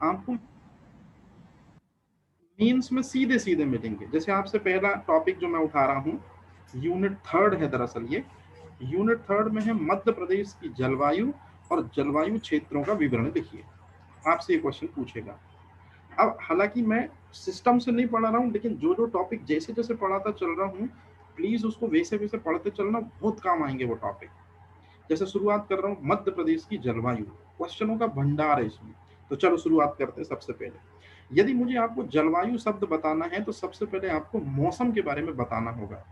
आपको मीन्स में सीधे सीधे मिलेंगे। जैसे आपसे पहला टॉपिक जो मैं उठा रहा हूँ, यूनिट थर्ड है दरअसल ये। यूनिट थर्ड में है मध्य प्रदेश की जलवायु और जलवायु क्षेत्रों का विवरण लिखिए। आपसे ये क्वेश्चन पूछेगा। अब हालांकि मैं सिस्टम से नहीं पढ़ा रहा हूँ, लेकिन जो जो टॉपिक जैसे जैसे पढ़ाता चल रहा हूँ, प्लीज उसको वैसे वैसे पढ़ते चलना, बहुत काम आएंगे वो टॉपिक। जैसे शुरुआत कर रहा हूँ मध्य प्रदेश की जलवायु, क्वेश्चनों का भंडार है इसमें। तो चलो शुरुआत करते हैं। सबसे पहले यदि मुझे आपको जलवायु शब्द बताना है तो सबसे पहले आपको मौसम के बारे में बताना होगा।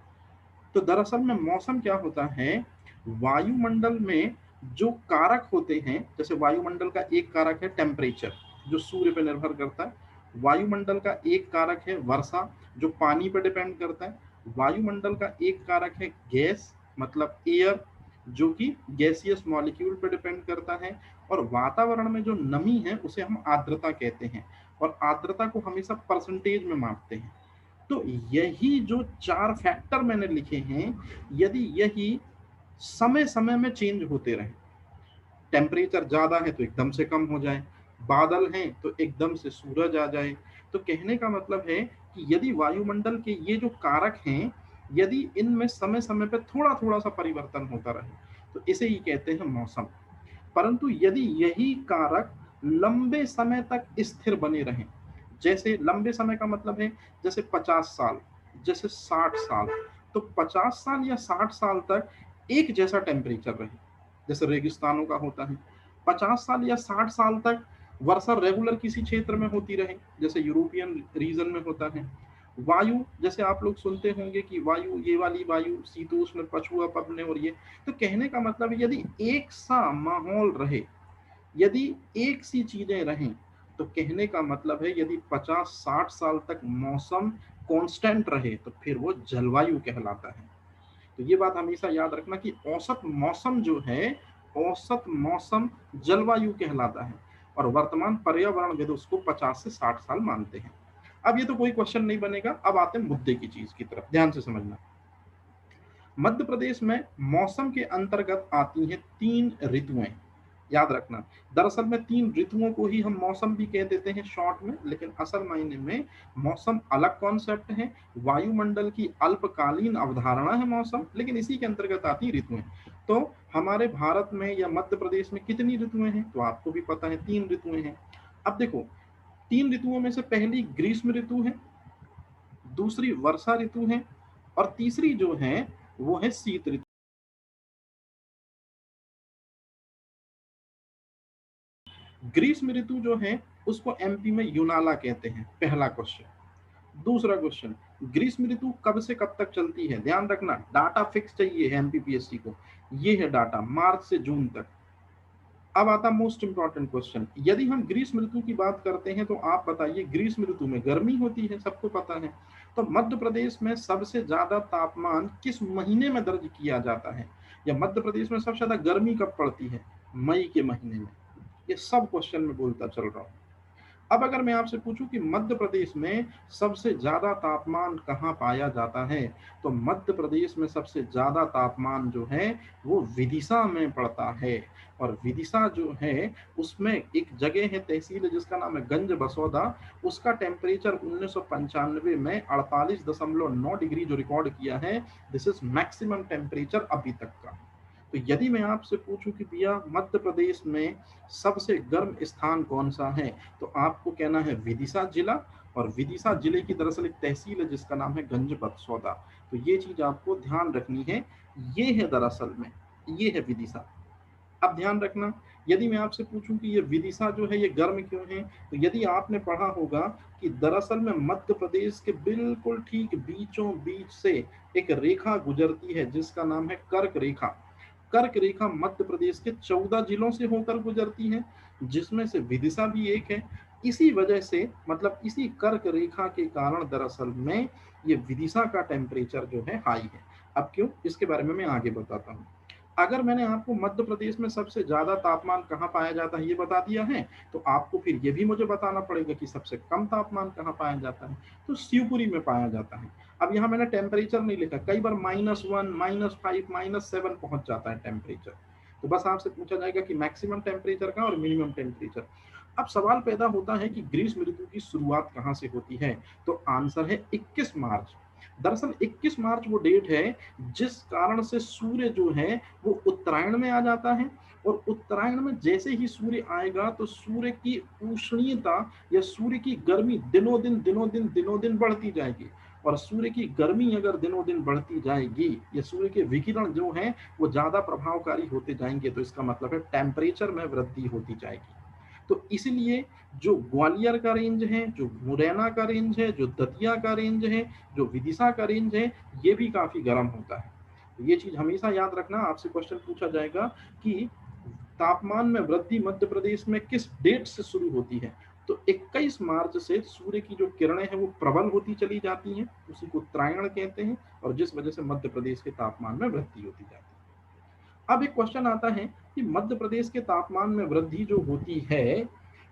तो दरअसल में मौसम क्या होता है, वायुमंडल में जो कारक होते हैं, जैसे वायुमंडल का एक कारक है टेम्परेचर, जो सूर्य पर निर्भर करता है। वायुमंडल का एक कारक है वर्षा, जो पानी पर डिपेंड करता है। वायुमंडल का एक कारक है गैस, मतलब एयर, जो कि गैसियस मॉलिक्यूल पर डिपेंड करता है। और वातावरण में जो नमी है उसे हम आर्द्रता कहते हैं, और आर्द्रता को हमेशा परसेंटेज में मापते हैं। तो यही जो चार फैक्टर मैंने लिखे हैं, यदि यही समय समय में चेंज होते रहे, टेम्परेचर ज्यादा है तो एकदम से कम हो जाए, बादल हैं तो एकदम से सूरज आ जाए, तो कहने का मतलब है कि यदि वायुमंडल के ये जो कारक हैं, यदि इनमें समय समय पर थोड़ा थोड़ा सा परिवर्तन होता रहे, तो इसे ही कहते हैं मौसम। परंतु यदि यही कारक लंबे समय तक स्थिर बने रहें, जैसे लंबे समय का मतलब है जैसे 50 साल, जैसे 60 साल, तो 50 साल या 60 साल तक एक जैसा टेम्परेचर रहे, जैसे रेगिस्तानों का होता है। 50 साल या 60 साल तक वर्षा रेगुलर किसी क्षेत्र में होती रहे, जैसे यूरोपियन रीजन में होता है। वायु, जैसे आप लोग सुनते होंगे कि वायु, ये वाली वायु शीतोष्ण पछुआ पवने, और ये, तो कहने का मतलब है यदि एक सा माहौल रहे, यदि एक सी चीजें रहें, तो कहने का मतलब है यदि 50-60 साल तक मौसम कांस्टेंट रहे तो फिर वो जलवायु कहलाता है। तो ये बात हमेशा याद रखना कि औसत मौसम जो है, औसत मौसम जलवायु कहलाता है, और वर्तमान पर्यावरणविद उसको 50 से 60 साल मानते हैं। अब ये तो कोई क्वेश्चन नहीं बनेगा। अब आते हैं मुद्दे की चीज की तरफ, ध्यान से समझना। मध्य प्रदेश में मौसम के अंतर्गत आती हैं 3 ऋतुएं, याद रखना। दरअसल में 3 ऋतुओं को ही हम मौसम भी कह देते हैं शॉर्ट में, लेकिन असल मायने में मौसम अलग कॉन्सेप्ट है। वायुमंडल की अल्पकालीन अवधारणा है मौसम, लेकिन इसी के अंतर्गत आती ऋतुएं। तो हमारे भारत में या मध्य प्रदेश में कितनी ऋतुएं हैं, तो आपको भी पता है 3 ऋतुएं हैं। अब देखो, 3 ऋतुओं में से पहली ग्रीष्म ऋतु है, दूसरी वर्षा ऋतु है, और तीसरी जो है वो है शीत ऋतु। ग्रीष्म ऋतु जो है उसको एमपी में यूनाला कहते हैं, पहला क्वेश्चन। दूसरा क्वेश्चन, ग्रीष्म ऋतु कब से कब तक चलती है, ध्यान रखना, डाटा फिक्स चाहिए है एमपीपीएससी को। ये है डाटा, मार्च से जून तक। अब आता मोस्ट इंपॉर्टेंट क्वेश्चन, यदि हम ग्रीष्म ऋतु की बात करते हैं तो आप बताइए, ग्रीष्म ऋतु में गर्मी होती है, सबको पता है। तो मध्य प्रदेश में सबसे ज्यादा तापमान किस महीने में दर्ज किया जाता है, या मध्य प्रदेश में सबसे ज्यादा गर्मी कब पड़ती है, मई के महीने में। ये सब क्वेश्चन में बोलता चल रहा हूँ। अब अगर मैं आपसे पूछूं कि मध्य प्रदेश में सबसे ज्यादा तापमान कहाँ पाया जाता है, तो मध्य प्रदेश में सबसे ज्यादा तापमान जो है वो विदिशा में पड़ता है। और विदिशा जो है उसमें एक जगह है, तहसील है, जिसका नाम है गंज बसौदा। उसका टेम्परेचर 1995 में 48.9 डिग्री जो रिकॉर्ड किया है, दिस इज मैक्सिमम टेम्परेचर अभी तक का। तो यदि मैं आपसे पूछूं कि भैया मध्य प्रदेश में सबसे गर्म स्थान कौन सा है, तो आपको कहना है विदिशा जिला। और विदिशा जिले की दरअसल एक तहसील है जिसका नाम है गंज बसौदा। तो ये चीज आपको ध्यान रखनी है। ये है दरअसल में, ये है विदिशा। अब ध्यान रखना, यदि मैं आपसे पूछूं कि ये विदिशा जो है ये गर्म क्यों है, तो यदि आपने पढ़ा होगा कि दरअसल में मध्य प्रदेश के बिल्कुल ठीक बीचों बीच से एक रेखा गुजरती है जिसका नाम है कर्क रेखा। कर्क रेखा मध्य प्रदेश के 14 जिलों से होकर गुजरती है, जिसमें से विदिशा भी एक है। इसी वजह से, मतलब इसी कर्क रेखा के कारण दरअसल में ये विदिशा का टेम्परेचर जो है हाई है। अब क्यों, इसके बारे में मैं आगे बताता हूँ। अगर मैंने आपको मध्य प्रदेश में सबसे ज्यादा तापमान कहाँ पाया जाता है ये बता दिया है, तो आपको फिर ये भी मुझे बताना पड़ेगा कि सबसे कम तापमान कहाँ पाया जाता है। तो शिवपुरी में पाया जाता है। अब यहाँ मैंने टेम्परेचर नहीं लिखा, कई बार -1, -5, -7 पहुंच जाता है टेम्परेचर। तो बस आपसे पूछा जाएगा कि मैक्सिमम टेम्परेचर का और मिनिमम टेम्परेचर। अब सवाल पैदा होता है कि ग्रीष्म ऋतु की शुरुआत कहाँ से होती है? तो आंसर है 21 मार्च। दरअसल 21 मार्च वो डेट है जिस कारण से सूर्य जो है वो उत्तरायण में आ जाता है, और उत्तरायण में जैसे ही सूर्य आएगा तो सूर्य की उष्णीयता या सूर्य की गर्मी दिनों दिन बढ़ती जाएगी। और सूर्य की गर्मी अगर दिनों दिन बढ़ती जाएगी या सूर्य के विकिरण जो है वो ज्यादा प्रभावकारी होते जाएंगे, तो इसका मतलब है टेम्परेचर में वृद्धि होती जाएगी। तो इसलिए जो ग्वालियर का रेंज है, जो मुरैना का रेंज है, जो दतिया का रेंज है, जो विदिशा का रेंज है, ये भी काफी गर्म होता है। तो ये चीज हमेशा याद रखना, आपसे क्वेश्चन पूछा जाएगा कि तापमान में वृद्धि मध्य प्रदेश में किस डेट से शुरू होती है? तो 21 मार्च से सूर्य की जो किरणें हैं वो प्रबल होती चली जाती हैं, उसी को उत्तरायण कहते हैं, और जिस वजह से मध्य प्रदेश के तापमान में वृद्धि होती जाती है। अब एक क्वेश्चन आता है कि मध्य प्रदेश के तापमान में वृद्धि जो होती है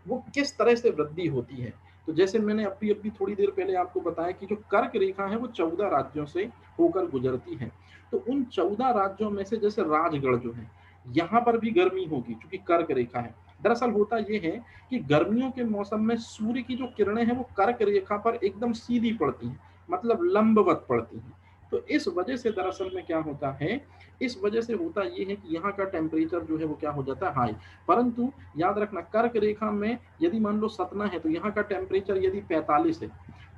वो किस तरह से वृद्धि होती है? तो जैसे मैंने अभी अभी थोड़ी देर पहले आपको बताया कि जो कर्क रेखा है वो 14 राज्यों से होकर गुजरती है। तो उन 14 राज्यों में से जैसे राजगढ़ जो है, यहाँ पर भी गर्मी होगी क्योंकि कर्क रेखा है। दरअसल होता यह है कि गर्मियों के मौसम में सूर्य की जो किरणें हैं वो कर्क रेखा पर एकदम सीधी पड़ती हैं, मतलब लंबवत पड़ती हैं। तो इस वजह से दरअसल में क्या होता है, इस वजह से होता ये है कि यहाँ का टेम्परेचर जो है वो क्या हो जाता है, हाई। परंतु याद रखना, कर्क रेखा में यदि मान लो 17 है तो यहाँ का टेम्परेचर यदि 45 है,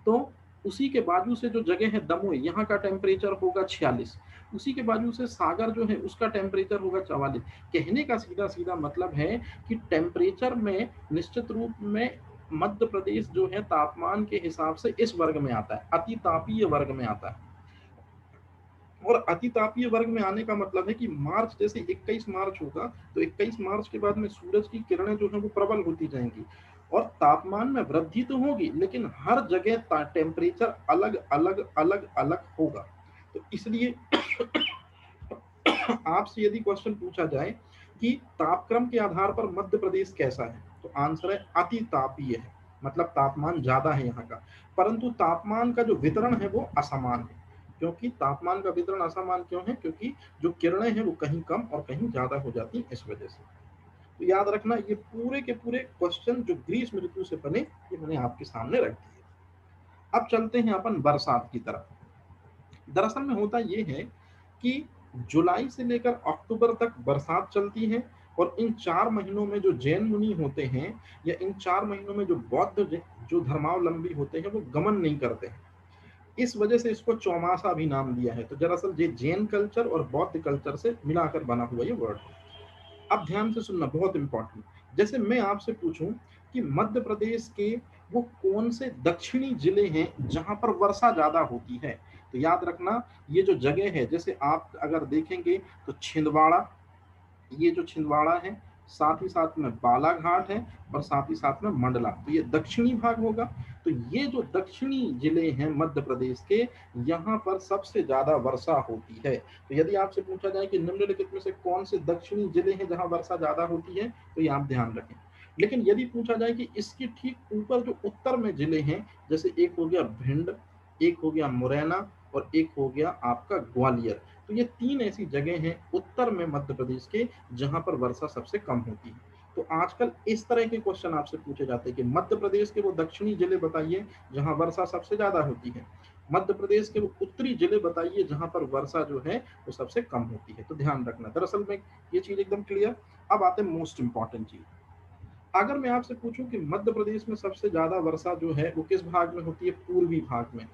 तो उसी के बाजू से जो जगह है दमोह, यहाँ का टेम्परेचर होगा 46। उसी के बाजू से सागर जो है उसका टेम्परेचर होगा 44। कहने का सीधा सीधा मतलब है कि टेम्परेचर में निश्चित रूप में मध्य प्रदेश जो है तापमान के हिसाब से इस वर्ग में आता है, अति तापीय वर्ग में आता है। और अतितापीय वर्ग में आने का मतलब है कि मार्च जैसे 21 मार्च होगा तो 21 मार्च के बाद में सूरज की किरणें जो है वो प्रबल होती जाएंगी, और तापमान में वृद्धि तो होगी लेकिन हर जगह टेम्परेचर अलग अलग अलग अलग होगा। तो इसलिए आपसे यदि क्वेश्चन पूछा जाए कि तापक्रम के आधार पर मध्य प्रदेश कैसा है, तो आंसर है अति तापीय है, मतलब तापमान ज्यादा है यहाँ का। परंतु तापमान का जो वितरण है वो असमान है। क्योंकि तापमान का वितरण असमान क्यों है? क्योंकि जो किरणें हैं वो कहीं कम और कहीं ज्यादा हो जाती हैं इस वजह से। तो याद रखना, ये पूरे के पूरे क्वेश्चन जो ग्रीष्म ऋतु से बने ये मैंने आपके सामने रख दिए। अब चलते हैं अपन बरसात की तरफ। दरअसल में होता ये है कि जुलाई से लेकर अक्टूबर तक बरसात चलती है, और इन 4 महीनों में जो जैन मुनि होते हैं या इन 4 महीनों में जो बौद्ध जो धर्मावलंबी होते हैं वो गमन नहीं करते हैं। इस वजह से इसको चौमासा भी नाम दिया है। तो दरअसल ये जैन कल्चर और बौद्ध कल्चर से मिलाकर बना हुआ ये वर्ड है। अब ध्यान से सुनना, बहुत इंपॉर्टेंट। जैसे मैं आपसे पूछूं कि मध्य प्रदेश के वो कौन से दक्षिणी जिले हैं जहां पर वर्षा ज्यादा होती है, तो याद रखना ये जो जगह है, जैसे आप अगर देखेंगे तो छिंदवाड़ा, ये जो छिंदवाड़ा है, साथ ही साथ में बालाघाट है, और साथ ही साथ में मंडला, तो ये दक्षिणी भाग होगा। तो ये जो दक्षिणी जिले हैं मध्य प्रदेश के, यहाँ पर सबसे ज्यादा वर्षा होती है। तो यदि आपसे पूछा जाए कि निम्नलिखित में से कौन से दक्षिणी जिले हैं जहाँ वर्षा ज्यादा होती है, तो ये आप ध्यान रखें। लेकिन यदि पूछा जाए कि इसके ठीक ऊपर जो उत्तर में जिले हैं, जैसे एक हो गया भिंड, एक हो गया मुरैना, और एक हो गया आपका ग्वालियर, तो ये 3 ऐसी जगह हैं उत्तर में मध्य प्रदेश के जहां पर वर्षा सबसे कम होती है। तो आजकल इस तरह के क्वेश्चन आपसे पूछे जाते हैं कि मध्य प्रदेश के वो दक्षिणी जिले बताइए जहां वर्षा सबसे ज्यादा होती है, मध्य प्रदेश के वो उत्तरी जिले बताइए जहां पर वर्षा जो है वो सबसे कम होती है। तो ध्यान रखना, दरअसल में ये चीज एकदम क्लियर। अब आते हैं मोस्ट इंपॉर्टेंट चीज। अगर मैं आपसे पूछूं कि मध्य प्रदेश में सबसे ज्यादा वर्षा जो है वो किस भाग में होती है, पूर्वी भाग में,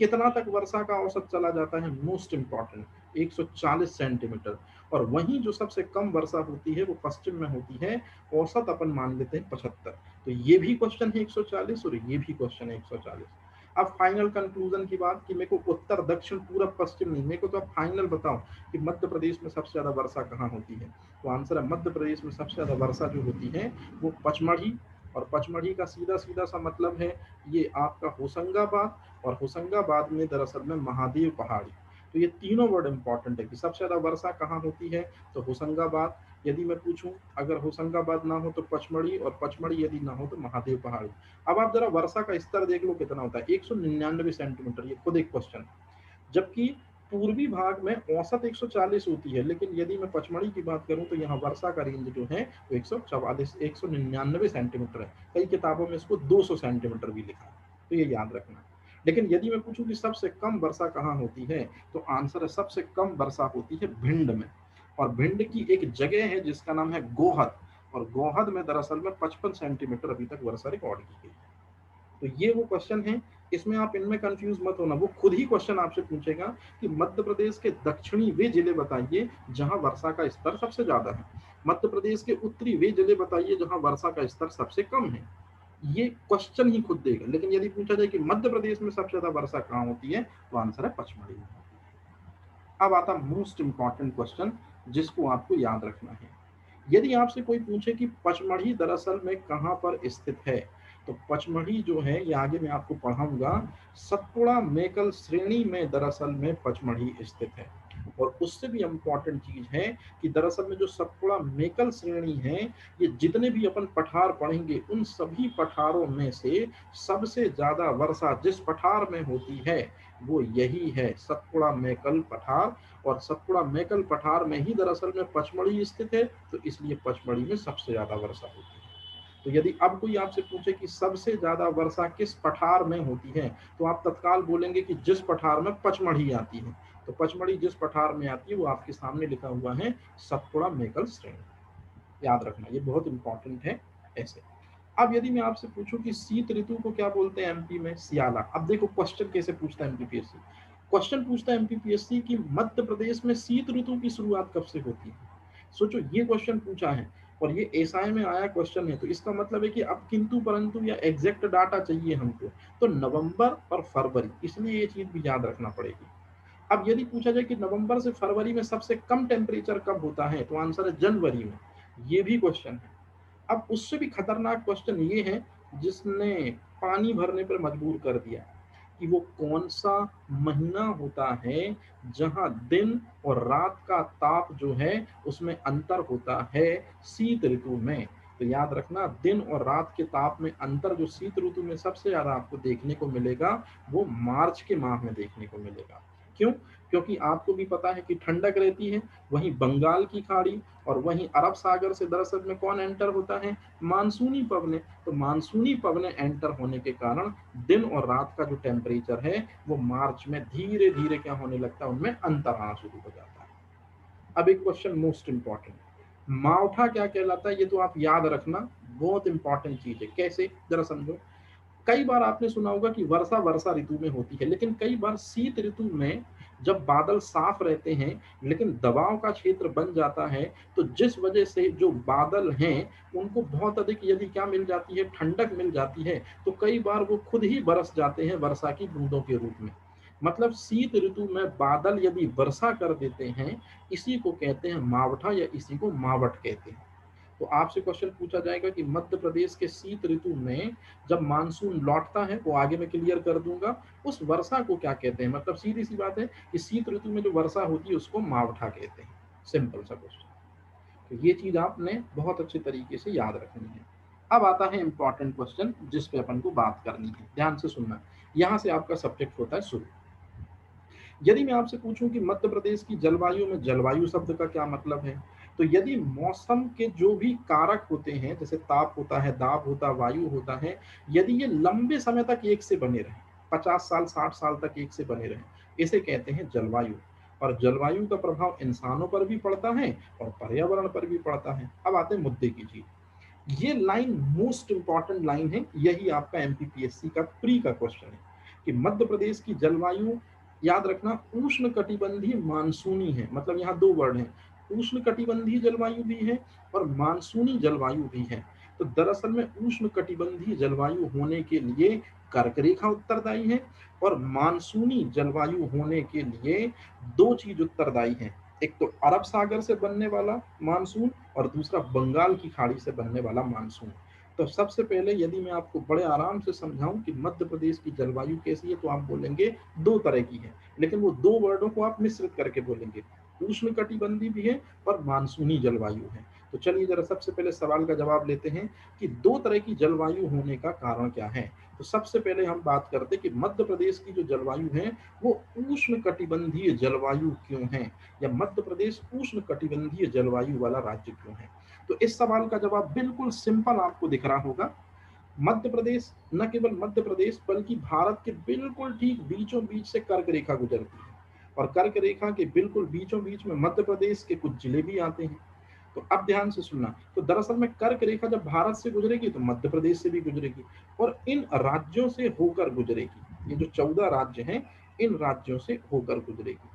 कितना तक वर्षा का औसत चला जाता है, मोस्ट इंपॉर्टेंट 140 सेंटीमीटर। और वहीं जो सबसे कम वर्षा होती है वो पश्चिम में होती है, औसत अपन मान लेते हैं 75। तो ये भी क्वेश्चन है 140 और ये भी क्वेश्चन है 140। अब फाइनल कंक्लूजन की बात कि मेरे को उत्तर दक्षिण पूरब पश्चिम नहीं, मेरे को तो अब फाइनल बताओ कि मध्य प्रदेश में सबसे ज्यादा वर्षा कहाँ होती है। तो आंसर है मध्य प्रदेश में सबसे ज्यादा वर्षा जो होती है वो पचमढ़ी, और पचमढ़ी का सीधा सीधा सा मतलब है ये आपका होशंगाबाद, और होशंगाबाद में दरअसल में महादेव पहाड़ी। तो ये तीनों वर्ड इंपॉर्टेंट है कि सबसे ज्यादा वर्षा कहाँ होती है, तो होशंगाबाद। यदि मैं पूछूं अगर होशंगाबाद ना हो तो पचमढ़ी, और पचमढ़ी यदि ना हो तो महादेव पहाड़ी। अब आप जरा वर्षा का स्तर देख लो कितना होता है, 199 सेंटीमीटर, ये खुद एक क्वेश्चन। जबकि पूर्वी भाग में औसत 140 होती है, लेकिन यदि मैं पचमढ़ी की बात करूं तो यहाँ वर्षा का रेंज जो है वो 144 199 सेंटीमीटर है। कई किताबों में इसको 200 सेंटीमीटर भी लिखा है, तो ये याद रखना। लेकिन यदि मैं पूछूं कि सबसे कम वर्षा कहाँ होती है, तो आंसर है सबसे कम वर्षा होती है भिंड में। और भिंड की एक जगह है जिसका नाम है गोहद, और गोहद में दरअसल में 55 सेंटीमीटर अभी तक वर्षा रिकॉर्ड की गई। तो ये वो क्वेश्चन है, इसमें आप इनमें कंफ्यूज मत होना। वो खुद ही क्वेश्चन आपसे पूछेगा कि मध्य प्रदेश के दक्षिणी वे जिले बताइए जहां वर्षा का स्तर सबसे ज्यादा है, मध्य प्रदेश के उत्तरी वे जिले बताइए जहां वर्षा का स्तर सबसे कम है। ये क्वेश्चन ही खुद देगा। लेकिन यदि पूछा जाए कि मध्य प्रदेश में सबसे ज्यादा वर्षा कहाँ होती है, तो आंसर है पचमढ़ी में। अब आता मोस्ट इंपॉर्टेंट क्वेश्चन जिसको आपको याद रखना है। यदि आपसे कोई पूछे कि पचमढ़ी दरअसल में कहाँ पर स्थित है, तो पचमढ़ी जो है ये आगे मैं आपको पढ़ाऊंगा, सतपुड़ा मेकल श्रेणी में दरअसल में पचमढ़ी स्थित है। और उससे भी इम्पोर्टेंट चीज है कि दरअसल में जो सतपुड़ा मेकल श्रेणी है, ये जितने भी अपन पठार पढ़ेंगे उन सभी पठारों में से सबसे ज्यादा वर्षा जिस पठार में होती है वो यही है, सतपुड़ा मेकल पठार। और सतपुड़ा मेकल पठार में ही दरअसल में पचमढ़ी स्थित है, तो इसलिए पचमढ़ी में सबसे ज्यादा वर्षा होती है। तो यदि अब कोई आपसे पूछे कि सबसे ज्यादा वर्षा किस पठार में होती है, तो आप तत्काल बोलेंगे कि जिस पठार में पचमढ़ी आती है। तो पचमढ़ी जिस पठार में आती है वो आपके सामने लिखा हुआ है सतपुड़ा मेकल श्रेणी। याद रखना, ये बहुत इंपॉर्टेंट है ऐसे। अब यदि मैं आपसे पूछूं कि शीत ऋतु को क्या बोलते हैं एमपी में, सियाला। अब देखो क्वेश्चन कैसे पूछता है एमपीपीएससी। क्वेश्चन पूछता है एमपीपीएससी कि मध्य प्रदेश में शीत ऋतु की शुरुआत कब से होती है। सोचो, ये क्वेश्चन पूछा है और ये एसआई में आया क्वेश्चन है, तो इसका मतलब है कि अब किंतु परंतु या एग्जैक्ट डाटा चाहिए हमको, तो नवंबर और फरवरी, इसलिए ये चीज भी याद रखना पड़ेगी। अब यदि पूछा जाए कि नवंबर से फरवरी में सबसे कम टेम्परेचर कब होता है, तो आंसर है जनवरी में। ये भी क्वेश्चन है। अब उससे भी खतरनाक क्वेश्चन ये है जिसने पानी भरने पर मजबूर कर दिया कि वो कौन सा महीना होता है जहां दिन और रात का ताप जो है उसमें अंतर होता है शीत ऋतु में। तो याद रखना, दिन और रात के ताप में अंतर जो शीत ऋतु में सबसे ज्यादा आपको देखने को मिलेगा वो मार्च के माह में देखने को मिलेगा। क्यों? क्योंकि आपको भी पता है कि ठंडक रहती है, वहीं बंगाल की खाड़ी और वहीं अरब सागर से दरअसल में कौन एंटर होता है, मानसूनी पवने। तो मानसूनी पवने एंटर होने के कारण दिन और रात का जो टेम्परेचर है वो मार्च में धीरे धीरे क्या होने लगता है, उनमें अंतर आना शुरू हो जाता है। अब एक क्वेश्चन मोस्ट इंपॉर्टेंट, मावठा क्या कहलाता है, ये तो आप याद रखना, बहुत इंपॉर्टेंट चीज है। कैसे, जरा समझो। कई बार आपने सुना होगा कि वर्षा वर्षा ऋतु में होती है, लेकिन कई बार शीत ऋतु में जब बादल साफ रहते हैं लेकिन दबाव का क्षेत्र बन जाता है, तो जिस वजह से जो बादल हैं उनको बहुत अधिक यदि क्या मिल जाती है, ठंडक मिल जाती है, तो कई बार वो खुद ही बरस जाते हैं वर्षा की बूंदों के रूप में। मतलब शीत ऋतु में बादल यदि वर्षा कर देते हैं, इसी को कहते हैं मावठा या इसी को मावट कहते हैं। तो आपसे क्वेश्चन पूछा जाएगा कि मध्य प्रदेश के शीत ऋतु में जब मानसून लौटता है, वो आगे मैं क्लियर कर दूंगा, उस वर्षा को क्या कहते हैं। मतलब सीधी सी बात है कि शीत ऋतु में जो वर्षा होती है उसको मावठा कहते हैं। सिंपल सा क्वेश्चन। तो ये चीज आपने बहुत अच्छे तरीके से याद रखनी है। अब आता है इंपॉर्टेंट क्वेश्चन जिस पे अपन को बात करनी है, ध्यान से सुनना। यहाँ से आपका सब्जेक्ट होता है शुरू। यदि मैं आपसे पूछूं कि मध्य प्रदेश की जलवायु में जलवायु शब्द का क्या मतलब है, तो यदि मौसम के जो भी कारक होते हैं, जैसे ताप होता है, दाब होता है, वायु होता है, यदि ये लंबे समय तक एक से बने रहे, 50 साल 60 साल तक एक से बने रहे, इसे कहते हैं जलवायु। और जलवायु का प्रभाव इंसानों पर भी पड़ता है और पर्यावरण पर भी पड़ता है। अब आते हैं मुद्दे की चीज। ये लाइन मोस्ट इंपॉर्टेंट लाइन है, यही आपका एमपीपीएससी का प्री का क्वेश्चन है कि मध्य प्रदेश की जलवायु, याद रखना, उष्ण कटिबंधीय मानसूनी है। मतलब यहाँ दो वर्ड हैं, उष्ण कटिबंधीय जलवायु भी है और मानसूनी जलवायु भी है। तो दरअसल में उष्ण कटिबंधीय जलवायु होने के लिए कर्क रेखा उत्तरदायी है और मानसूनी जलवायु होने के लिए दो चीज उत्तरदायी है। एक तो अरब सागर से बनने वाला मानसून और दूसरा बंगाल की खाड़ी से बनने वाला मानसून। तो सबसे पहले यदि मैं आपको बड़े आराम से समझाऊं कि मध्य प्रदेश की जलवायु कैसी है, तो आप बोलेंगे दो तरह की है, लेकिन वो दो वर्डों को आप मिश्रित करके बोलेंगे, उष्ण कटिबंधीय भी है और मानसूनी जलवायु है। तो चलिए जरा सबसे पहले सवाल का जवाब लेते हैं कि दो तरह की जलवायु होने का कारण क्या है। तो सबसे पहले हम बात करते हैं कि मध्य प्रदेश की जो जलवायु है वो उष्ण कटिबंधीय जलवायु क्यों है, या मध्य प्रदेश उष्ण कटिबंधीय जलवायु वाला राज्य क्यों है। तो इस सवाल का जवाब बिल्कुल सिंपल आपको दिख रहा होगा। मध्य प्रदेश, न केवल मध्य प्रदेश बल्कि भारत के बिल्कुल ठीक बीचों बीच से कर्क रेखा गुजरती है, और कर्क रेखा के बिल्कुल बीचों बीच में मध्य प्रदेश के कुछ जिले भी आते हैं। तो अब ध्यान से सुनना, तो दरअसल में कर्क रेखा जब भारत से गुजरेगी तो मध्य प्रदेश से भी गुजरेगी, और इन राज्यों से होकर गुजरेगी। ये जो 14 राज्य हैं, इन राज्यों से होकर गुजरेगी।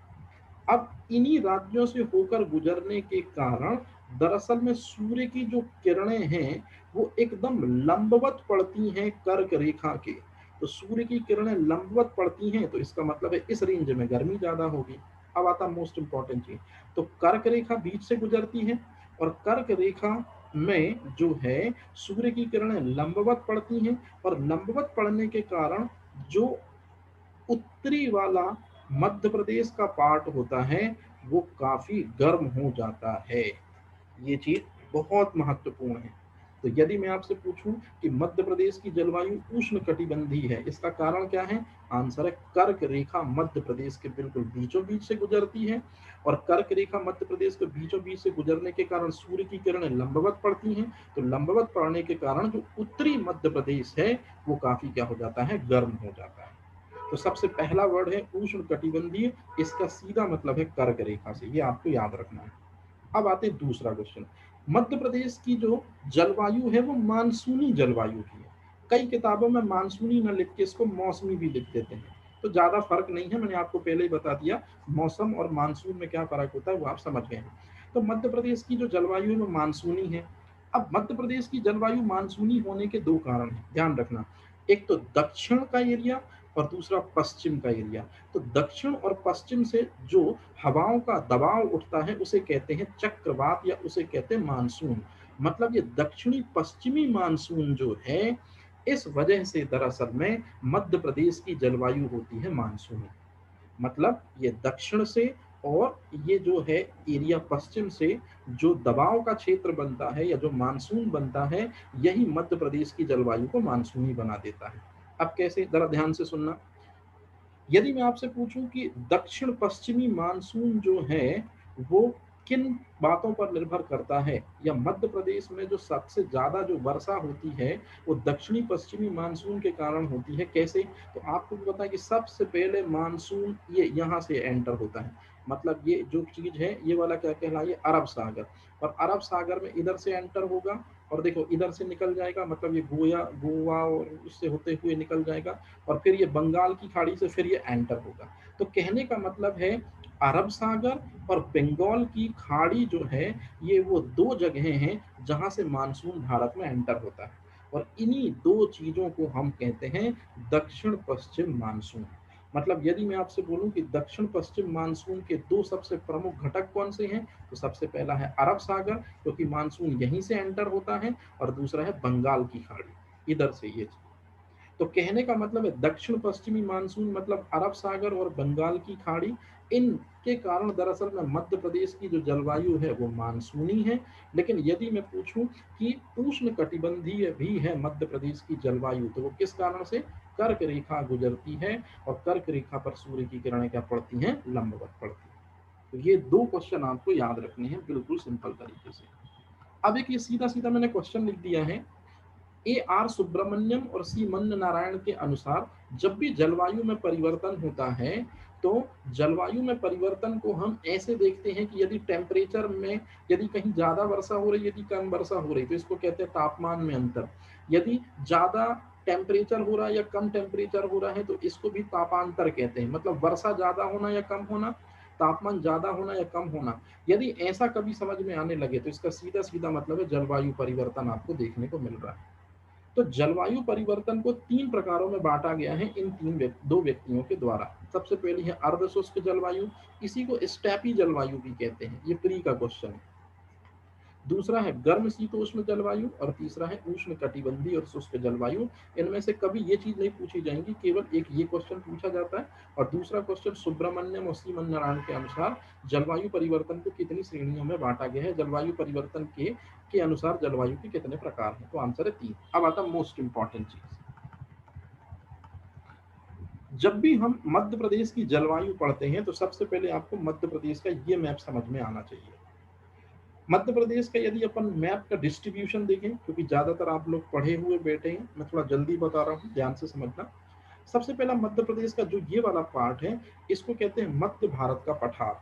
अब इन्हीं राज्यों से होकर गुजरने के कारण दरअसल में सूर्य की जो किरणें हैं वो एकदम लंबवत पड़ती हैं कर्क रेखा के। तो सूर्य की किरणें लंबवत पड़ती हैं तो इसका मतलब है इस रेंज में गर्मी ज्यादा होगी। अब आता मोस्ट इंपॉर्टेंट चीज, तो कर्क रेखा बीच से गुजरती है, और कर्क रेखा में जो है सूर्य की किरणें लंबवत पड़ती हैं, और लंबवत पड़ने के कारण जो उत्तरी वाला मध्य प्रदेश का पार्ट होता है वो काफी गर्म हो जाता है। ये चीज बहुत महत्वपूर्ण है। तो यदि मैं आपसे पूछूं कि मध्य प्रदेश की जलवायु उष्ण कटिबंधीय है, इसका कारण क्या है? आंसर है कर्क रेखा मध्य प्रदेश के बिल्कुल बीचों बीच से गुजरती है, और कर्क रेखा मध्य प्रदेश के बीचों बीच से गुजरने के कारण सूर्य की किरणें लंबवत पड़ती हैं। तो लंबवत पड़ने के कारण जो उत्तरी मध्य प्रदेश है वो काफी क्या हो जाता है? गर्म हो जाता है। तो सबसे पहला वर्ड है उष्ण कटिबंधीय, इसका सीधा मतलब है कर्क रेखा से, ये आपको याद रखना है। अब आते हैं दूसरा क्वेश्चन। मध्य प्रदेश की जो जलवायु है वो मानसूनी जलवायु की है। कई किताबों में मानसूनी न लिख के इसको मौसमी भी लिख देते हैं, तो ज्यादा फर्क नहीं है, मैंने आपको पहले ही बता दिया मौसम और मानसून में क्या फर्क होता है वो आप समझ गए हैं। तो मध्य प्रदेश की जो जलवायु है वो मानसूनी है। अब मध्य प्रदेश की जलवायु मानसूनी होने के दो कारण हैं, ध्यान रखना। एक तो दक्षिण का एरिया और दूसरा पश्चिम का एरिया। तो दक्षिण और पश्चिम से जो हवाओं का दबाव उठता है उसे कहते हैं चक्रवात, या उसे कहते हैं मानसून। मतलब ये दक्षिणी पश्चिमी मानसून जो है, इस वजह से दरअसल में मध्य प्रदेश की जलवायु होती है मानसूनी। मतलब ये दक्षिण से और ये जो है एरिया पश्चिम से जो दबाव का क्षेत्र बनता है या जो मानसून बनता है, यही मध्य प्रदेश की जलवायु को मानसूनी बना देता है। अब कैसे, जरा ध्यान से सुनना। यदि मैं आपसे पूछूं कि दक्षिण पश्चिमी मानसून जो है वो किन बातों पर निर्भर करता है, या मध्य प्रदेश में जो सबसे ज्यादा जो वर्षा होती है वो दक्षिणी पश्चिमी मानसून के कारण होती है। कैसे? तो आपको भी पता है कि सबसे पहले मानसून ये यहाँ से एंटर होता है। मतलब ये जो चीज है ये वाला क्या कहलाए? अरब सागर। और अरब सागर में इधर से एंटर होगा, और देखो इधर से निकल जाएगा, मतलब ये गोवा और उससे होते हुए निकल जाएगा, और फिर ये बंगाल की खाड़ी से फिर ये एंटर होगा। तो कहने का मतलब है अरब सागर और बंगाल की खाड़ी जो है ये वो दो जगहें हैं जहां से मानसून भारत में एंटर होता है, और इन्हीं दो चीजों को हम कहते हैं दक्षिण पश्चिम मानसून। मतलब यदि मैं आपसे बोलूं कि दक्षिण पश्चिम मानसून के दो सबसे प्रमुख घटक कौन से हैं, तो सबसे पहला है अरब सागर, क्योंकि मानसून यहीं से एंटर होता है, और दूसरा है बंगाल की खाड़ी, इधर से ये। तो कहने का मतलब है दक्षिण पश्चिमी मानसून मतलब अरब सागर और बंगाल की खाड़ी, इनके कारण दरअसल में मध्य प्रदेश की जो जलवायु है वो मानसूनी है। लेकिन यदि मैं पूछूं कि उष्ण कटिबंधीय भी है मध्य प्रदेश की जलवायु, तो वो किस कारण से? कर्क रेखा गुजरती है, और कर्क रेखा पर सूर्य की किरणें क्या पड़ती हैं? लंबवत पड़ती हैं। तो ये दो क्वेश्चन आपको याद रखने हैं बिल्कुल सिंपल तरीके से। अब एक ये सीधा सीधा मैंने क्वेश्चन लिख दिया है। आर सुब्रमण्यम और सी मन्न नारायण के अनुसार जब भी जलवायु में परिवर्तन होता है तो जलवायु में परिवर्तन को हम ऐसे देखते हैं कि यदि टेम्परेचर में यदि कहीं ज्यादा वर्षा हो रही, यदि कम वर्षा हो रही, तो इसको कहते हैं तापमान में अंतर। यदि ज्यादा टेम्परेचर हो रहा है या कम टेम्परेचर हो रहा है तो इसको भी तापांतर कहते हैं। मतलब वर्षा ज्यादा होना या कम होना, तापमान ज्यादा होना या कम होना, यदि ऐसा कभी समझ में आने लगे तो इसका सीधा सीधा मतलब है जलवायु परिवर्तन आपको देखने को मिल रहा है। तो जलवायु परिवर्तन को तीन प्रकारों में बांटा गया है इन दो व्यक्तियों के द्वारा। सबसे पहली है अर्ध शुष्क जलवायु, इसी को स्टेपी जलवायु भी कहते हैं। ये प्री का क्वेश्चन है। दूसरा है गर्म शीतोष्ण जलवायु और तीसरा है उष्ण कटिबंधीय और शुष्क जलवायु। इनमें से कभी ये चीज नहीं पूछी जाएंगी, केवल एक ये क्वेश्चन पूछा जाता है। और दूसरा क्वेश्चन सुब्रमण्यम और सीमन नारायण के अनुसार जलवायु परिवर्तन को कितनी श्रेणियों में बांटा गया है, जलवायु परिवर्तन के अनुसार जलवायु के कितने प्रकार हैं। तो आंसर है 3। अब आता मोस्ट इंपॉर्टेंट चीज, जब भी हम मध्य प्रदेश की जलवायु पढ़ते हैं तो सबसे पहले आपको मध्य प्रदेश का ये मैप समझ में आना चाहिए। मध्य प्रदेश का यदि अपन मैप का डिस्ट्रीब्यूशन देखें, क्योंकि ज्यादातर आप लोग पढ़े हुए बैठे हैं, मैं थोड़ा जल्दी बता रहा हूँ, ध्यान से समझना। सबसे पहला मध्य प्रदेश का जो ये वाला पार्ट है इसको कहते हैं मध्य भारत का पठार।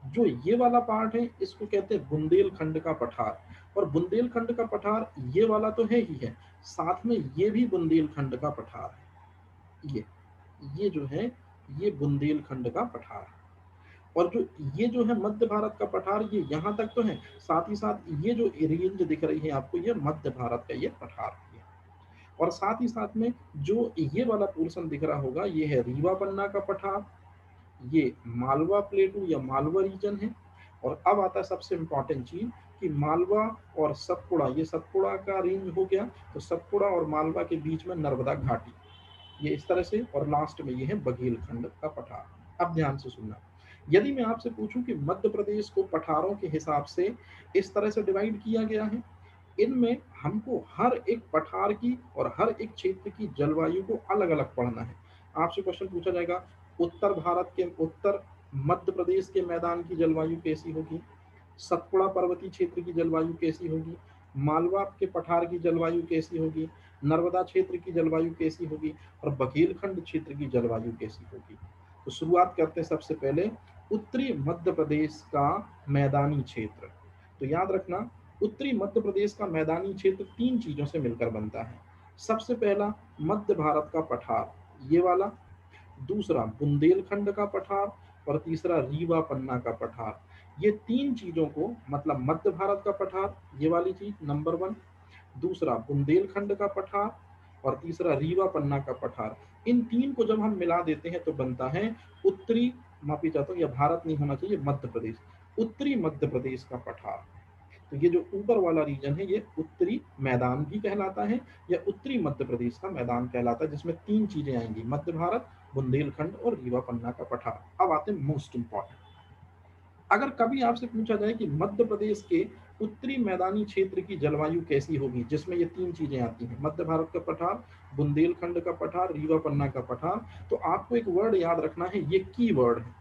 जो ये वाला पार्ट है इसको कहते हैं बुंदेलखंड का पठार। और बुंदेलखंड का पठार ये वाला तो है ही है, साथ में ये भी बुंदेलखंड का पठार है। ये जो है ये बुंदेलखंड का पठार है। और जो ये जो है मध्य भारत का पठार, ये यहाँ तक तो है, साथ ही साथ ये जो रेंज दिख रही है आपको, ये मध्य भारत का ये पठार है। और साथ ही साथ में जो ये वाला पोर्शन दिख रहा होगा ये है रीवा पन्ना का पठार, ये मालवा प्लेटू या मालवा रीजन है। और अब आता है सबसे इंपॉर्टेंट चीज कि मालवा और सतपुड़ा, ये सतपुड़ा का रेंज हो गया, तो सतपुड़ा और मालवा के बीच में नर्मदा घाटी, ये इस तरह से। और लास्ट में ये है बघेलखंड का पठार। अब ध्यान से सुनना, यदि मैं आपसे पूछूं कि मध्य प्रदेश को पठारों के हिसाब से इस तरह से डिवाइड किया गया है, इनमें हमको हर एक पठार की और हर एक क्षेत्र की जलवायु को अलग अलग पढ़ना है। आपसे क्वेश्चन पूछा जाएगा उत्तर भारत के उत्तर मध्य प्रदेश के मैदान की जलवायु कैसी होगी, सतपुड़ा पर्वतीय क्षेत्र की जलवायु कैसी होगी, मालवा के पठार की जलवायु कैसी होगी, नर्मदा क्षेत्र की जलवायु कैसी होगी, और बघेलखंड क्षेत्र की जलवायु कैसी होगी। तो शुरुआत करते हैं सबसे पहले उत्तरी मध्य प्रदेश का मैदानी क्षेत्र। तो याद रखना, उत्तरी मध्य प्रदेश का मैदानी क्षेत्र 3 चीजों से मिलकर बनता है। सबसे पहला मध्य भारत का पठार, ये वाला, दूसरा बुंदेलखंड का पठार, और तीसरा रीवा पन्ना का पठार। ये 3 चीजों को, मतलब मध्य भारत का पठार ये वाली चीज नंबर 1, दूसरा बुंदेलखंड का पठार, और तीसरा रीवा पन्ना का पठार, इन 3 को जब हम मिला देते हैं तो बनता है उत्तरी, माफी चाहता हूँ, यह भारत नहीं होना चाहिए, मध्य प्रदेश, उत्तरी मध्य प्रदेश का पठार। तो ये जो ऊपर वाला रीजन है ये उत्तरी मैदान भी कहलाता है, या उत्तरी मध्य प्रदेश का मैदान कहलाता है, जिसमें 3 चीजें आएंगी, मध्य भारत, बुंदेलखंड और रीवा पन्ना का पठार। अब आते हैं मोस्ट इंपॉर्टेंट, अगर कभी आपसे पूछा जाए कि मध्य प्रदेश के उत्तरी मैदानी क्षेत्र की जलवायु कैसी होगी, जिसमें ये 3 चीजें आती हैं, मध्य भारत का पठार, बुंदेलखंड का पठार, रीवा पन्ना का पठार, तो आपको एक वर्ड याद रखना है, ये की वर्ड है,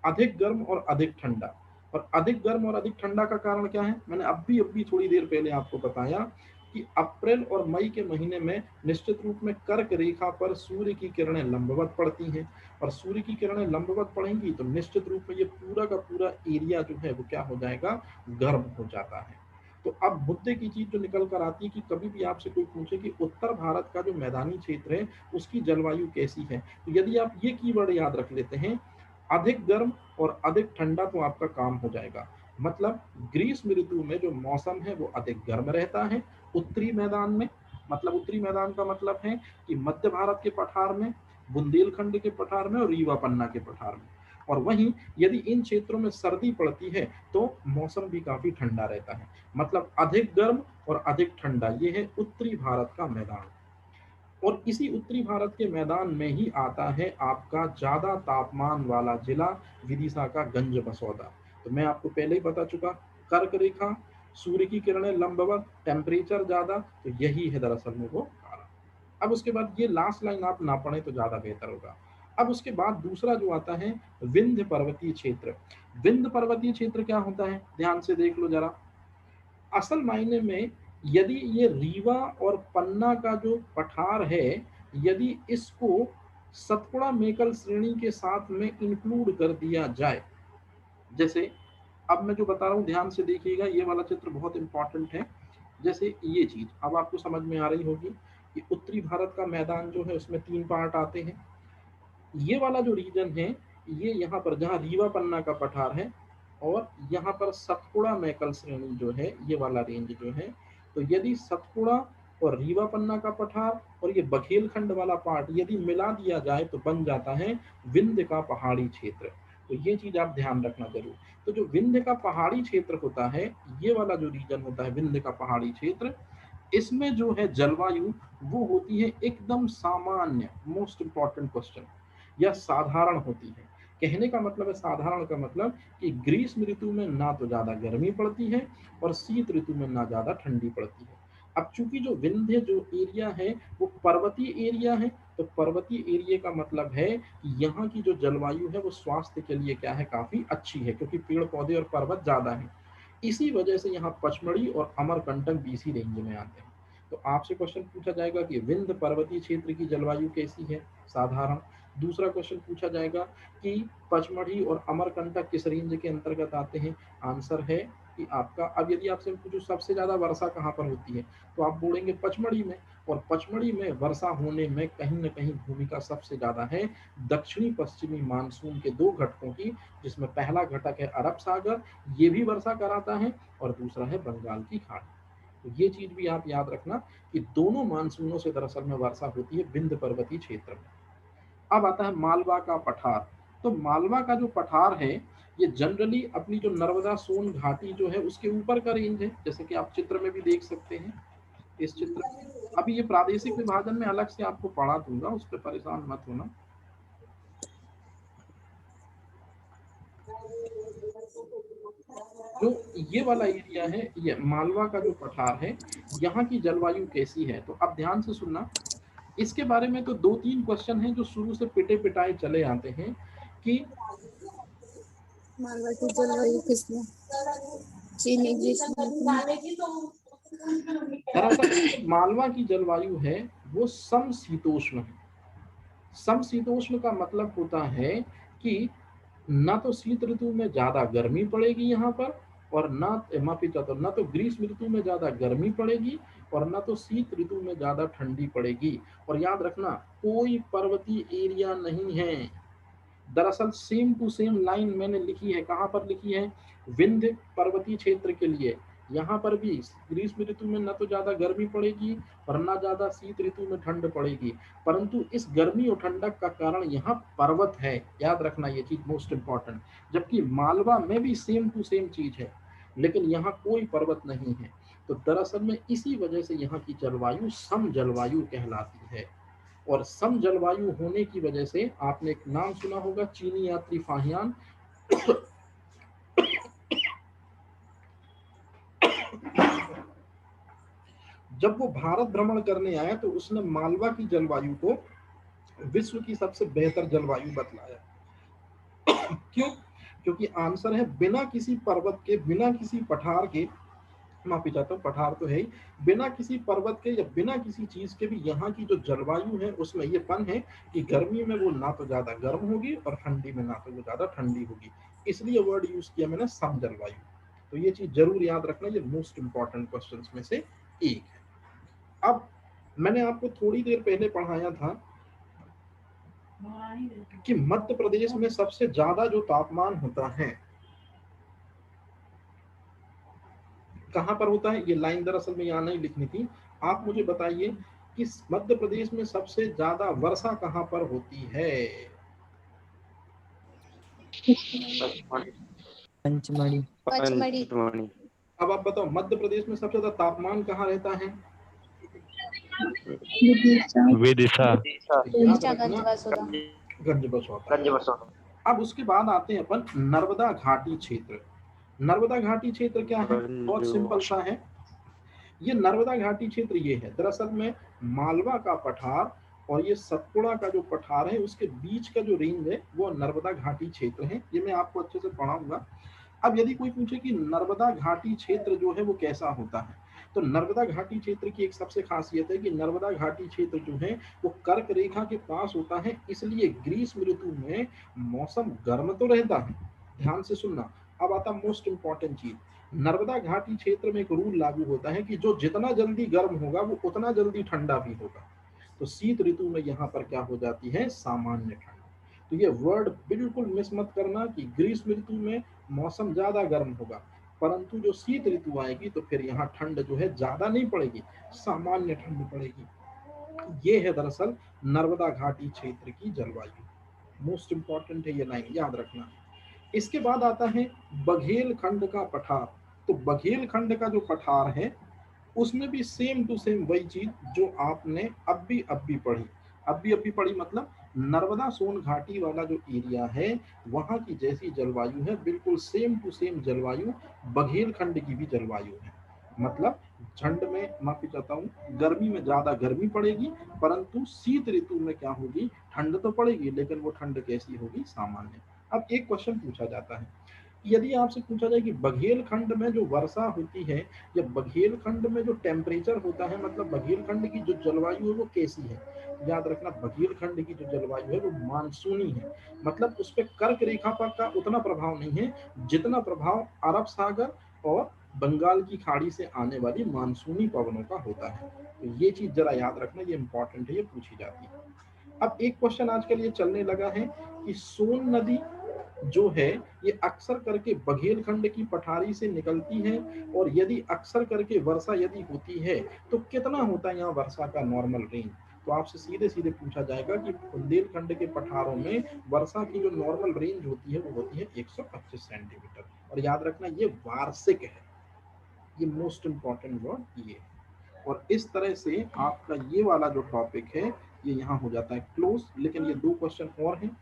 अधिक गर्म और अधिक ठंडा। और अधिक गर्म और अधिक ठंडा का कारण क्या है, मैंने अभी थोड़ी देर पहले आपको बताया कि अप्रैल और मई के महीने में निश्चित रूप में कर्क रेखा पर सूर्य की किरणें लंबवत पड़ती हैं, और सूर्य की किरणें लंबवत पड़ेंगी तो निश्चित रूप में ये पूरा का पूरा एरिया जो है वो क्या हो जाएगा, गर्म हो जाता है। तो अब मुद्दे की चीज जो निकल कर आती है कि कभी भी आपसे कोई पूछे कि उत्तर भारत का जो मैदानी क्षेत्र है उसकी जलवायु कैसी है, तो यदि आप ये कीवर्ड याद रख लेते हैं, अधिक गर्म और अधिक ठंडा, तो आपका काम हो जाएगा। मतलब ग्रीष्म ऋतु में जो मौसम है वो अधिक गर्म रहता है उत्तरी मैदान में, मतलब उत्तरी मैदान का मतलब है कि मध्य भारत के पठार में, बुंदेलखंड के पठार में और रीवा पन्ना के पठार में। और वहीं यदि इन क्षेत्रों में सर्दी पड़ती है तो मौसम भी काफी ठंडा रहता है, मतलब अधिक गर्म और अधिक ठंडा, ये है उत्तरी भारत का मैदान। और इसी उत्तरी भारत के मैदान में ही आता है आपका ज्यादा तापमान वाला जिला, विदिशा का गंज बसौदा। तो मैं आपको पहले ही बता चुका, कर्क रेखा, सूर्य की किरणें लंबवत, टेम्परेचर ज्यादा, तो यही है दरअसल में वो कारण। अब उसके बाद ये लास्ट लाइन आप ना पढ़े तो ज्यादा बेहतर होगा। अब उसके बाद दूसरा जो आता है विंध्य पर्वतीय क्षेत्र। विंध्य पर्वतीय क्षेत्र क्या होता है, ध्यान से देख लो जरा। असल मायने में यदि ये रीवा और पन्ना का जो पठार है, यदि इसको सतपुड़ा मेकल श्रेणी के साथ में इंक्लूड कर दिया जाए, जैसे अब मैं जो बता रहा हूँ ध्यान से देखिएगा, ये वाला चित्र बहुत इंपॉर्टेंट है। जैसे ये चीज अब आपको समझ में आ रही होगी कि उत्तरी भारत का मैदान जो है उसमें 3 पार्ट आते हैं। ये वाला जो रीजन है, ये यहाँ पर जहाँ रीवा पन्ना का पठार है और यहाँ पर सतपुड़ा मैकल श्रेणी जो है, ये वाला रेंज जो है, तो यदि सतपुड़ा और रीवा पन्ना का पठार और ये बघेलखंड वाला पार्ट यदि मिला दिया जाए तो बन जाता है विंध्य का पहाड़ी क्षेत्र। तो ये चीज आप ध्यान रखना जरूर। तो जो विंध्य का पहाड़ी क्षेत्र होता है, ये वाला जो रीजन होता है विंध्य का पहाड़ी क्षेत्र, इसमें जो है जलवायु वो होती है एकदम सामान्य, मोस्ट इंपॉर्टेंट क्वेश्चन, या साधारण होती है। कहने का मतलब है, साधारण का मतलब कि ग्रीष्म ऋतु में ना तो ज्यादा गर्मी पड़ती है और शीत ऋतु में ना ज्यादा ठंडी पड़ती है। अब चूंकि जो विंध्य जो एरिया है वो पर्वतीय एरिया है, तो पर्वतीय एरिया का मतलब है कि यहाँ की जो जलवायु है वो स्वास्थ्य के लिए क्या है, काफी अच्छी है, क्योंकि पेड़ पौधे और पर्वत ज्यादा है। इसी वजह से यहाँ पचमढ़ी और अमरकंटक भी इसी रेंज में आते हैं। तो आपसे क्वेश्चन पूछा जाएगा कि विंध्य पर्वतीय क्षेत्र की जलवायु कैसी है, साधारण। दूसरा क्वेश्चन पूछा जाएगा कि पचमढ़ी और अमरकंटक किस रेंज के अंतर्गत आते हैं। आंसर है कि आपका, अब यदि आपसे पूछूं सबसे ज्यादा वर्षा कहाँ पर होती है, तो आप बोलेंगे पचमढ़ी में। और पचमढ़ी में वर्षा होने में कहीं न कहीं भूमिका सबसे ज्यादा है दक्षिणी पश्चिमी मानसून के दो घटकों की, जिसमें पहला घटक है अरब सागर, ये भी वर्षा कराता है, और दूसरा है बंगाल की खाड़ी। तो ये चीज भी आप याद रखना कि दोनों मानसूनों से दरअसल में वर्षा होती है विंध्य पर्वतीय क्षेत्र में। अब आता है मालवा का पठार। तो मालवा का जो पठार है, ये जनरली अपनी जो नर्मदा सोन घाटी जो है उसके ऊपर का रेंज है, जैसे कि आप चित्र में भी देख सकते हैं, इस चित्र में। अभी ये प्रादेशिक विभाजन में अलग से आपको पढ़ा दूंगा, उस पर परेशान मत होना। जो ये वाला एरिया है, ये मालवा का जो पठार है, यहाँ की जलवायु कैसी है, तो अब ध्यान से सुनना। इसके बारे में तो दो तीन क्वेश्चन हैं जो शुरू से पिटे पिटाए चले आते हैं कि मालवा की जलवायु किसमें, चीनी दरअसल मालवा की जलवायु है वो समशीतोष्ण है। समशीतोष्ण का मतलब होता है कि ना तो शीत ऋतु में ज्यादा गर्मी पड़ेगी यहाँ पर, और ना, माफी चाहता हूँ, ना तो ग्रीष्म ऋतु में ज्यादा गर्मी पड़ेगी और ना तो शीत ऋतु में ज्यादा ठंडी पड़ेगी। और याद रखना, कोई पर्वतीय एरिया नहीं है। दरअसल सेम टू सेम लाइन मैंने लिखी है, कहाँ पर लिखी है, विंध्य पर्वतीय क्षेत्र के लिए। यहाँ पर भी ग्रीष्म ऋतु में न तो ज्यादा गर्मी पड़ेगी और ना ज्यादा शीत ऋतु में ठंड पड़ेगी, परंतु इस गर्मी और ठंडक का कारण यहाँ पर्वत है, याद रखना ये चीज मोस्ट इंपॉर्टेंट। जबकि मालवा में भी सेम टू सेम चीज है, लेकिन यहाँ कोई पर्वत नहीं है। तो दरअसल में इसी वजह से यहाँ की जलवायु सम जलवायु कहलाती है। और सम जलवायु होने की वजह से आपने एक नाम सुना होगा, चीनी यात्री फाहियान। जब वो भारत भ्रमण करने आया तो उसने मालवा की जलवायु को विश्व की सबसे बेहतर जलवायु बतलाया। क्यों? क्योंकि आंसर है, बिना किसी पर्वत के, बिना किसी पठार के, माफी चाहता हूँ, पठार तो है ही, बिना किसी पर्वत के या बिना किसी चीज के भी यहाँ की जो जलवायु है उसमें ये पन है कि गर्मी में वो ना तो ज्यादा गर्म होगी और ठंडी में ना तो वो ज्यादा ठंडी होगी। इसलिए वर्ड यूज किया मैंने सम जलवायु। तो ये चीज जरूर याद रखना, ये मोस्ट इंपॉर्टेंट क्वेश्चन में से एक है। अब मैंने आपको थोड़ी देर पहले पढ़ाया था कि मध्य प्रदेश में सबसे ज्यादा जो तापमान होता है कहां पर होता है, ये लाइन दरअसल में यहाँ नहीं लिखनी थी। आप मुझे बताइए कि मध्य प्रदेश में सबसे ज्यादा वर्षा कहां पर होती है। पंचमढ़ी। पचमढ़ी। अब आप बताओ, मध्य प्रदेश में सबसे ज्यादा तापमान कहाँ रहता है। विदिशा। गंज बसौदा। अब उसके बाद आते हैं अपन नर्मदा घाटी क्षेत्र। नर्मदा घाटी क्षेत्र क्या है, बहुत सिंपल सा है। ये नर्मदा घाटी क्षेत्र ये है, दरअसल में मालवा का पठार और ये सतपुड़ा का जो पठार है उसके बीच का जो रेंज है वो नर्मदा घाटी क्षेत्र है। ये मैं आपको अच्छे से पढ़ाऊंगा। अब यदि कोई पूछे कि नर्मदा घाटी क्षेत्र जो है वो कैसा होता है, तो नर्मदा घाटी क्षेत्र की एक सबसे खासियत है कि नर्मदा घाटी क्षेत्र जो है वो कर्क रेखा के पास होता है, इसलिए ग्रीष्म ऋतु में मौसम गर्म तो रहता है। ध्यान से सुनना। अब आता मोस्ट इंपॉर्टेंट चीज, नर्मदा घाटी क्षेत्र में एक रूल लागू होता है कि जो जितना जल्दी गर्म होगा वो उतना जल्दी ठंडा भी होगा। तो शीत ऋतु में यहाँ पर क्या हो जाती है, सामान्य ठंड। तो ये वर्ड बिल्कुल मिस मत करना कि ग्रीष्म ऋतु में मौसम ज्यादा गर्म होगा, परंतु जो शीत ऋतु आएगी तो फिर यहाँ ठंड जो है ज्यादा नहीं पड़ेगी, सामान्य ठंड पड़ेगी। ये है दरअसल नर्मदा घाटी क्षेत्र की जलवायु। मोस्ट इंपॉर्टेंट है ये लाइन, याद रखना। इसके बाद आता है बघेल खंड का पठार। तो बघेल खंड का जो पठार है उसमें भी सेम टू सेम वही चीज जो आपने अभी पढ़ी, मतलब नर्मदा सोन घाटी वाला जो एरिया है वहां की जैसी जलवायु है, बिल्कुल सेम टू सेम जलवायु बघेल खंड की भी जलवायु है। मतलब ठंड में, माफी चाहता हूँ, गर्मी में ज्यादा गर्मी पड़ेगी, परंतु शीत ऋतु में क्या होगी, ठंड तो पड़ेगी, लेकिन वो ठंड कैसी होगी, सामान्य। अब एक क्वेश्चन पूछा जाता है, यदि आपसे पूछा जाए कि बघेल खंड में जो वर्षा होती है या बघेल खंड में जो टेम्परेचर होता है, मतलब बघेल खंड की जो जलवायु है वो कैसी है, याद रखना बघेल खंड की जो जलवायु है वो मानसूनी है। मतलब उस पर कर्क रेखा पर का उतना प्रभाव नहीं है जितना प्रभाव अरब सागर और बंगाल की खाड़ी से आने वाली मानसूनी पवनों का होता है। तो ये चीज जरा याद रखना, ये इंपॉर्टेंट है, ये पूछी जाती है। अब एक क्वेश्चन आजकल ये चलने लगा है कि सोन नदी जो है ये अक्सर करके बघेल खंड की पठारी से निकलती है, और यदि अक्सर करके वर्षा यदि होती है तो कितना होता है यहाँ वर्षा का नॉर्मल रेंज। तो आपसे सीधे सीधे पूछा जाएगा कि बुंदेलखंड के पठारों में वर्षा की जो नॉर्मल रेंज होती है वो होती है 125 सेंटीमीटर। और याद रखना ये वार्षिक है, ये मोस्ट इंपॉर्टेंट वर्ड ये। और इस तरह से आपका ये वाला जो टॉपिक है ये यहाँ हो जाता है क्लोज। लेकिन ये दो क्वेश्चन और हैं।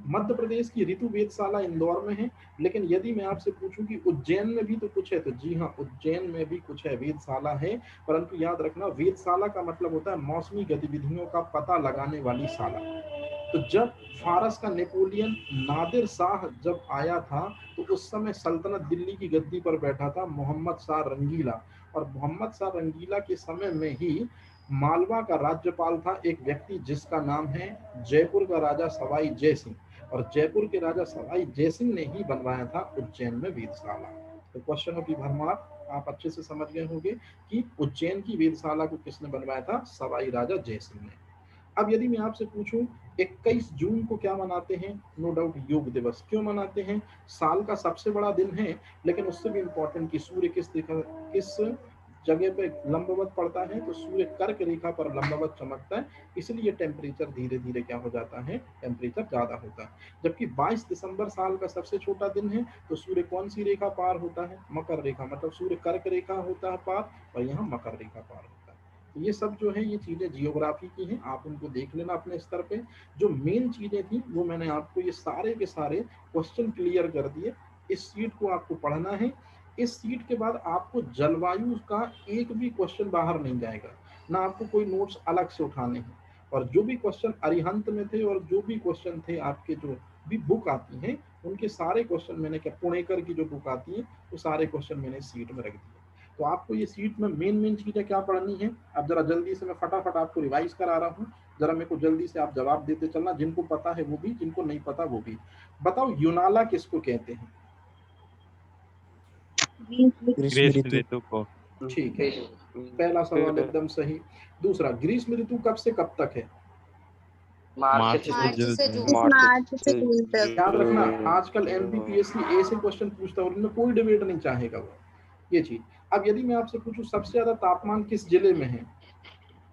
मध्य प्रदेश की ऋतु वेधशाला इंदौर में है, लेकिन यदि मैं आपसे पूछूं कि उज्जैन में भी तो कुछ है, तो जी हाँ, उज्जैन में भी कुछ है, वेधशाला है। परंतु याद रखना वेधशाला का मतलब होता है मौसमी गतिविधियों का पता लगाने वाली शाला। तो जब फारस का नेपोलियन नादिर शाह जब आया था तो उस समय सल्तनत दिल्ली की गद्दी पर बैठा था मोहम्मद शाह रंगीला, और मोहम्मद शाह रंगीला के समय में ही मालवा का राज्यपाल था एक व्यक्ति जिसका नाम है जयपुर का राजा सवाई जय सिंह, और जयपुर के राजा सवाई जय सिंह ने ही बनवाया था उज्जैन में वेधशाला। तो क्वेश्चनों की भरमार आप अच्छे से समझ गए होंगे कि उज्जैन की वेधशाला को किसने बनवाया था, सवाई राजा जय सिंह ने। अब यदि मैं आपसे पूछूं 21 जून को क्या मनाते हैं, नो डाउट योग दिवस। क्यों मनाते हैं, साल का सबसे बड़ा दिन है, लेकिन उससे भी इंपॉर्टेंट कि सूर्य किस जगह पे लंबवत पड़ता है, तो सूर्य कर्क रेखा पर लंबवत चमकता है, इसलिए टेम्परेचर धीरे धीरे क्या हो जाता है, टेम्परेचर ज्यादा होता है। जबकि 22 दिसंबर साल का सबसे छोटा दिन है, तो सूर्य कौन सी रेखा पार होता है, मकर रेखा, मतलब सूर्य कर्क रेखा होता है पार, और यहाँ मकर रेखा पार होता है। तो ये सब जो है ये चीजें जियोग्राफी की हैं, आप उनको देख लेना अपने स्तर पे। जो मेन चीजें थी वो मैंने आपको ये सारे के सारे क्वेश्चन क्लियर कर दिए। इस सीट को आपको पढ़ना है। इस सीट के बाद आपको जलवायु का एक भी क्वेश्चन बाहर नहीं जाएगा, ना आपको कोई नोट्स अलग से उठाने हैं। और जो भी क्वेश्चन अरिहंत में थे और जो भी क्वेश्चन थे आपके जो भी बुक आती हैं उनके सारे क्वेश्चन मैंने क्या, पुणेकर की जो बुक आती है वो सारे क्वेश्चन मैंने सीट में रख दिए। तो आपको ये सीट में मेन चीजें क्या पढ़नी है, अब जरा जल्दी से मैं फटाफट आपको रिवाइज करा रहा हूँ, जरा मेरे को जल्दी से आप जवाब देते चलना, जिनको पता है वो भी, जिनको नहीं पता वो भी। बताओ यूनाला किसको कहते हैं? ग्रीष्म ऋतु को। ठीक है, पहला सवाल एकदम सही। दूसरा, ग्रीष्म ऋतु कब से कब तक है? मार्च मार्च से जून। मार्च से जून तक। याद रखना आजकल एमपीपीएससी ऐसे क्वेश्चन पूछता है और इनमें कोई डिबेट नहीं चाहेगा वो, ये चीज। अब यदि मैं आपसे पूछूं सबसे ज्यादा तापमान किस जिले में है,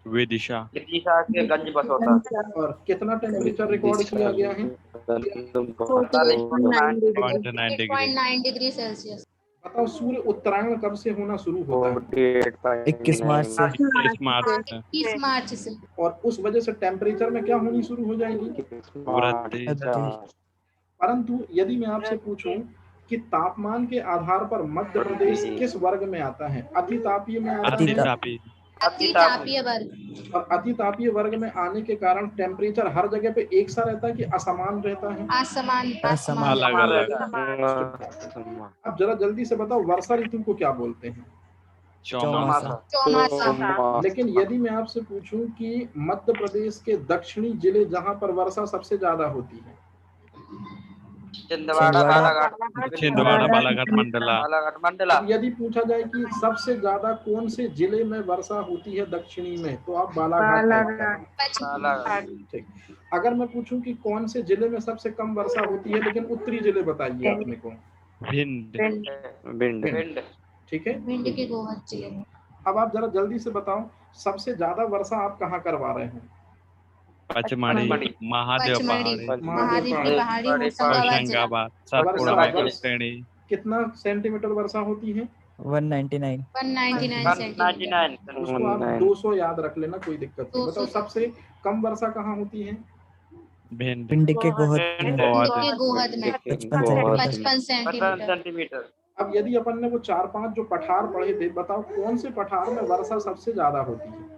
विदिशा। के गंज बसोता। और कितना टेम्परेचर रिकॉर्ड किया गया है? 49 डिग्री। 8.9 degree Celsius. बताओ सूर्य उत्तरायण कब से होना शुरू होता है? 21 मार्च से। 21 मार्च से। 21 मार्च से। और उस वजह से टेम्परेचर में क्या होनी शुरू हो जाएगी? परंतु यदि मैं आपसे पूछूं कि तापमान के आधार पर मध्य प्रदेश किस वर्ग में आता है, अति तापीय में आता है, अति तापीय वर्ग। और अति तापीय वर्ग में आने के कारण टेम्परेचर हर जगह पे एक सा रहता है कि असमान रहता है? असमान। अलग अलग। अब जरा जल्दी से बताओ वर्षा ऋतु को क्या बोलते हैं? चौमासा। चौमासा। लेकिन यदि मैं आपसे पूछूं कि मध्य प्रदेश के दक्षिणी जिले जहां पर वर्षा सबसे ज्यादा होती है, छिंदवाड़ा, बालाघाट, मंडला। अब यदि पूछा जाए कि सबसे ज्यादा कौन से जिले में वर्षा होती है दक्षिणी में, तो आप बालाघाट। ठीक। अगर मैं पूछूं कि कौन से जिले में सबसे कम वर्षा होती है लेकिन उत्तरी जिले बताइए आप मेरे को। भिंड। ठीक है, भिंड की गोहद जिले। अब आप जरा जल्दी से बताओ सबसे ज्यादा वर्षा आप कहाँ करवा रहे हैं? पचमढ़ी, महादेव पचमढ़ी, पहाड़ी, महादेव की पहाड़ी, होशंगाबाद जिला। होशंगाबाद, सतपुड़ा वर्षा- माइकल वर्षा- श्रेणी, कितना सेंटीमीटर वर्षा होती है? 199 सेंटीमीटर। 99 उसको आप 200 याद रख लेना, कोई दिक्कत नहीं। 200 बताओ सबसे कम वर्षा कहाँ होती है? भिंड, भिंडी के गोहद में गोहद, के गोहद में 55 सेंटीमीटर। सेंटीमीटर। अब यदि अपन ने वो 4-5 जो पठार पढ़े थे, बताओ कौन से पठार में वर्षा सबसे ज्यादा होती है?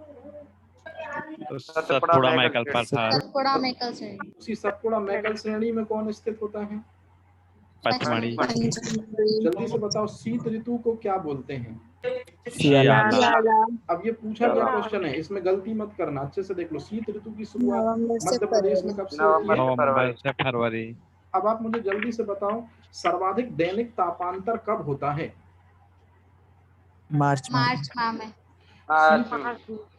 सतपुड़ा माइकल पठार, सतपुड़ा मैकल श्रेणी। उसी सतपुड़ा मैकल श्रेणी में कौन स्थित होता है? पचमढ़ी, जल्दी से बताओ, शीत ऋतु को क्या बोलते हैं? सियाला, अब ये पूछा गया क्वेश्चन है, इसमें गलती मत करना, अच्छे से देख लो। शीत ऋतु की शुरुआत मध्य प्रदेश में कब से होती है? नवंबर से फरवरी, अब आप मुझे जल्दी से बताओ, सर्वाधिक दैनिक तापांतर कब होता है? मार्च माह में।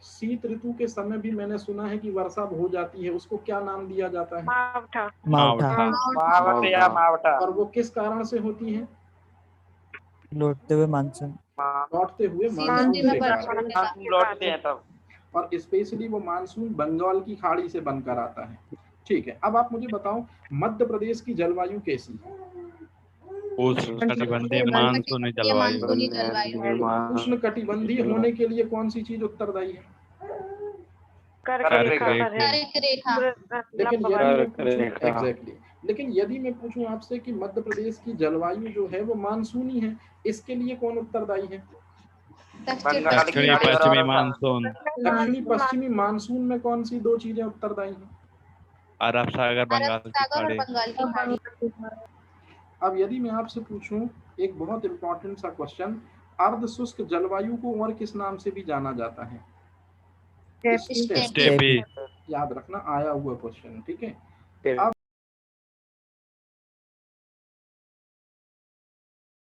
शीत ऋतु के समय भी मैंने सुना है कि वर्षा हो जाती है, उसको क्या नाम दिया जाता है? मावठा। मावटा। और वो किस कारण से होती है? लौटते हुए मानसून। लौटते हुए मानसून के कारण। लौटते हैं तब। और स्पेशली वो मानसून बंगाल की खाड़ी से बनकर आता है। ठीक है, अब आप मुझे बताओ, मध्य प्रदेश की जलवायु कैसी है? उष्णकटिबंधीय मानसूनी जलवायु, उष्ण कटिबंधीय होने के लिए कौन सी चीज उत्तरदायी है? कर्क रेखा, रेखा। लेकिन यदि मैं पूछूं आपसे कि मध्य प्रदेश की जलवायु जो है वो मानसूनी है, इसके लिए कौन उत्तरदायी है? दक्षिणी पश्चिमी मानसून, दक्षिणी पश्चिमी मानसून में कौन सी 2 चीजें उत्तरदायी हैं? अरब सागर, बंगाल की खाड़ी। बंगाल की खाड़ी। अब यदि मैं आपसे पूछूं एक बहुत इंपॉर्टेंट सा क्वेश्चन, अर्ध शुष्क जलवायु को और किस नाम से भी जाना जाता है? स्टेपी, याद रखना, आया हुआ क्वेश्चन, ठीक है। अब